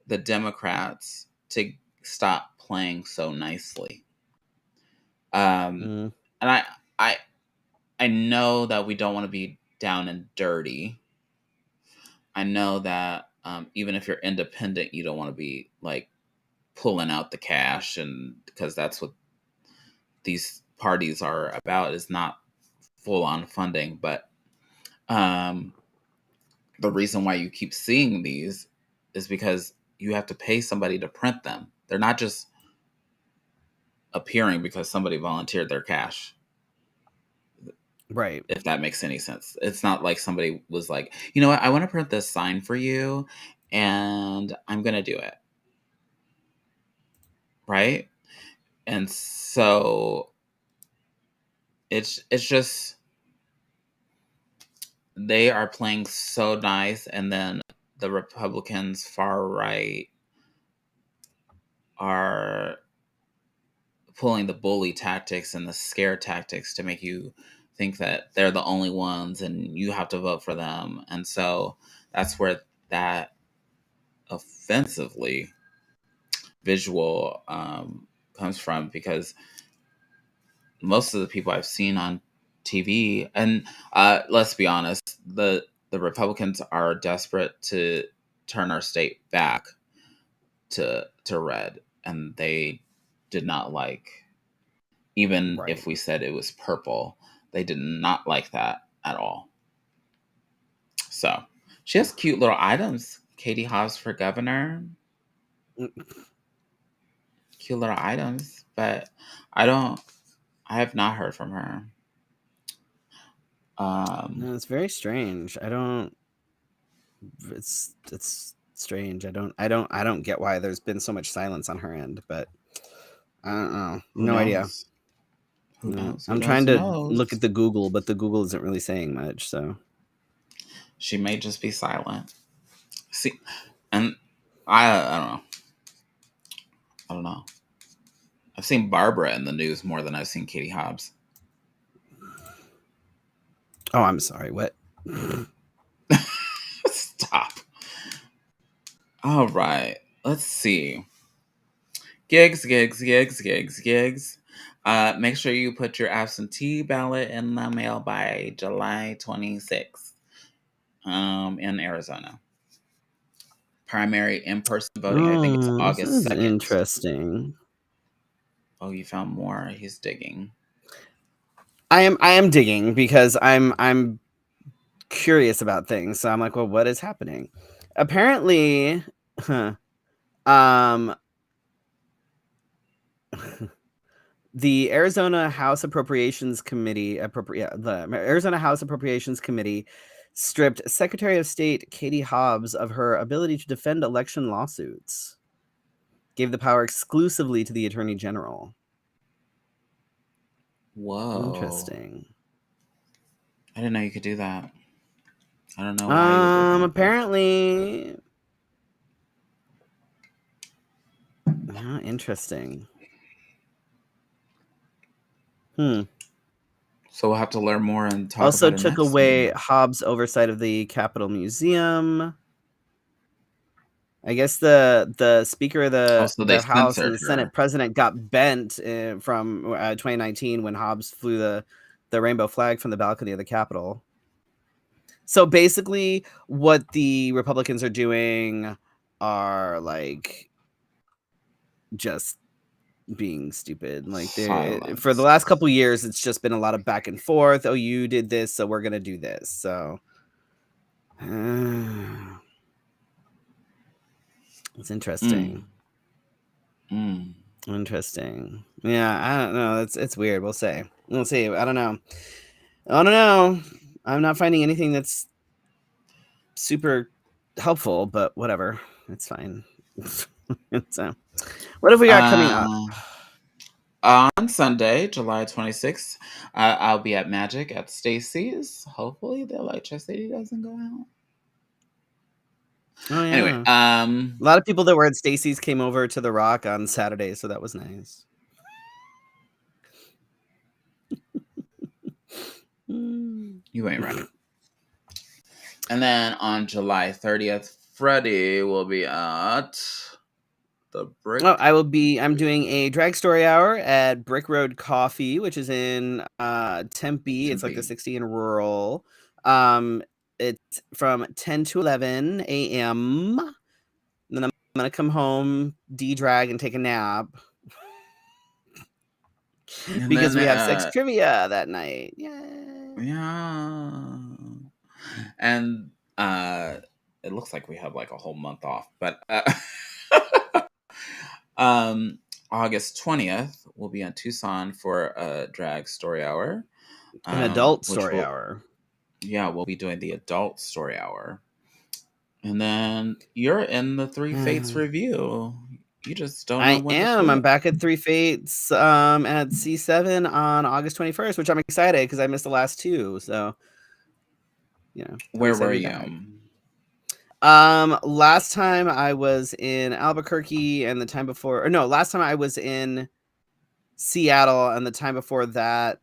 the Democrats to stop playing so nicely. mm, And I I know that we don't want to be down and dirty. I know that even if you're independent, you don't want to be like pulling out the cash, and because that's what these parties are about, is not full on funding. But um, the reason why you keep seeing these is because you have to pay somebody to print them. They're not just appearing because somebody volunteered their cash. right, If that makes any sense. It's not like somebody was like, you know what, I want to print this sign for you and I'm going to do it. Right? And so it's just they are playing so nice, and then the Republicans far right are pulling the bully tactics and the scare tactics to make you think that they're the only ones and you have to vote for them. And so that's where that offensively visual comes from, because most of the people I've seen on TV, and let's be honest, the Republicans are desperate to turn our state back to red, and they did not like, even right. if we said it was purple, they did not like that at all. So she has cute little items. Katie Hobbs for governor, cute little items, but I don't. I have not heard from her. No, it's very strange. I don't. It's strange. I don't get why there's been so much silence on her end, but I don't know. Who No idea. knows? Who No, knows? Who I'm knows? trying Who to look knows? at the Google, but the Google isn't really saying much. So She may just be silent. See, and I don't know. I don't know. I've seen Barbara in the news more than I've seen Katie Hobbs. oh, I'm sorry. What? Stop. All right. Let's see. Gigs, gigs, gigs, gigs, gigs. Make sure you put your absentee ballot in the mail by July 26th in Arizona. Primary in-person voting, I think it's Oh, this August is 2nd. interesting. Oh, you found more. He's digging. I am digging because I'm curious about things. So I'm like, well, what is happening? Apparently, um, the Arizona House Appropriations Committee, the Arizona House Appropriations Committee stripped Secretary of State Katie Hobbs of her ability to defend election lawsuits. Gave the power exclusively to the Attorney General. Whoa. Interesting. I didn't know you could do that. I don't know why you would do that, but Apparently Interesting. So we'll have to learn more and talk also about it took next away week. Hobbs' oversight of the Capitol Museum. I guess the Speaker of the House and the Senate President got bent from 2019 when Hobbs flew the rainbow flag from the balcony of the Capitol. So basically, what the Republicans are doing are like just being stupid. Like for the last couple years, it's just been a lot of back and forth. Oh, you did this, so we're gonna do this. So it's interesting. Interesting. Yeah, I don't know. It's weird. We'll see. We'll see. I don't know. I'm not finding anything that's super helpful, but whatever. It's fine. So, what have we got coming up? On Sunday, July 26th, I'll be at Magic at Stacy's. Hopefully the electricity doesn't go out. Oh, yeah. Anyway, a lot of people that were at Stacy's came over to the Rock on Saturday, so that was nice. You ain't right. And then on July 30th, Freddy will be at the Brick. Oh, I'm doing a drag story hour at Brick Road Coffee, which is in Tempe. It's like the 60 in rural. It's from 10 to 11 a.m. Then I'm gonna come home, de-drag, and take a nap. Because we have sex trivia that night. Yay. Yeah. And it looks like we have like a whole month off, but August 20th we'll be in Tucson for a drag story hour. An adult story hour. Yeah, we'll be doing the adult story hour. And then you're in the Three Fates review. You just don't know when. I'm back at Three Fates at C7 on August 21st, which I'm excited because I missed the last two. So, where were you? Last time I was in Albuquerque, and the time before, last time I was in Seattle, and the time before that,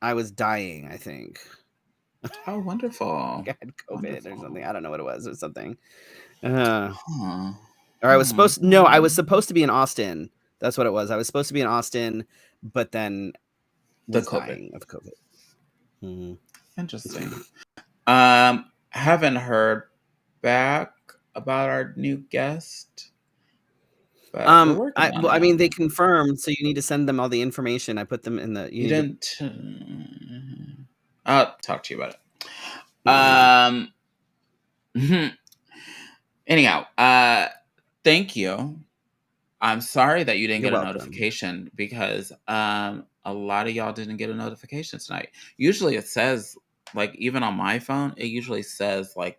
I was dying, I think. Oh, wonderful! I had COVID or something. I don't know what it was or something. Or I was supposed to be in Austin. That's what it was. I was supposed to be in Austin, but then was dying of COVID. Interesting. Haven't heard back about our new guest. But we're working on it. I mean, they confirmed, so you need to send them all the information. I put them in the. You didn't. I'll talk to you about it. Anyhow, thank you. I'm sorry that you didn't get a notification because a lot of y'all didn't get a notification tonight. Usually it says, like, even on my phone, it usually says like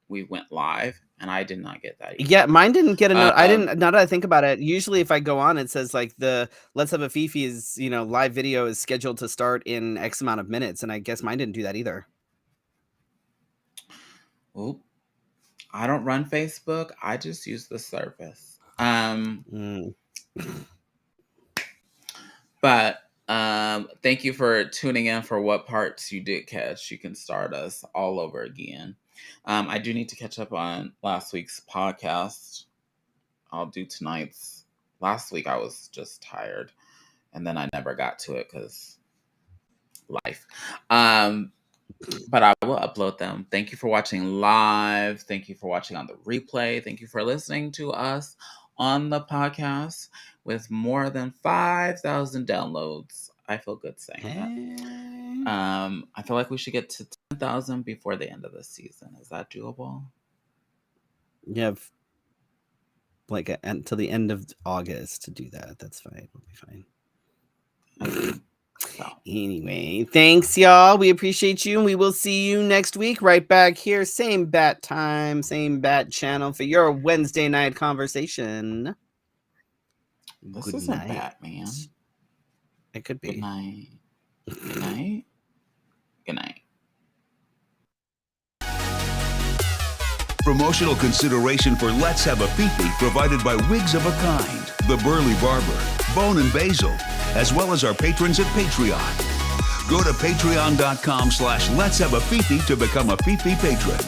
we went live, and I did not get that either. Yeah, mine didn't get a note. I didn't. Now that I think about it, usually if I go on, it says like the Let's Have a Fefe's live video is scheduled to start in X amount of minutes, and I guess mine didn't do that either. Oop. I don't run Facebook. I just use the service. But thank you for tuning in for what parts you did catch. You can start us all over again. I do need to catch up on last week's podcast. I'll do tonight's. Last week I was just tired, and then I never got to it because life. But I will upload them. Thank you for watching live. Thank you for watching on the replay. Thank you for listening to us on the podcast with more than 5,000 downloads. I feel good saying that. I feel like we should get to 10,000 before the end of the season. Is that doable? You have like until the end of August to do that. That's fine. We'll be fine. Okay. Anyway, thanks, y'all. We appreciate you, and we will see you next week right back here. Same bat time, same bat channel for your Wednesday night conversation. This isn't Batman. It could be. Good night. Good night. Good night. Promotional consideration for Let's Have a Fefe provided by Wigs of a Kind, The Burly Barber, Bone and Basil, as well as our patrons at Patreon. Go to patreon.com/Let's Have a Fefe to become a Fefe patron.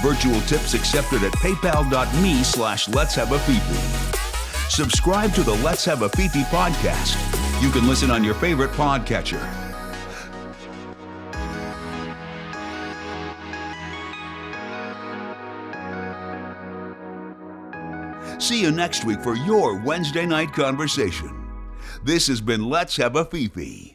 Virtual tips accepted at paypal.me/Let's Have a Fefe. Subscribe to the Let's Have a Fefe podcast. You can listen on your favorite podcatcher. See you next week for your Wednesday night conversation. This has been Let's Have a Fefe.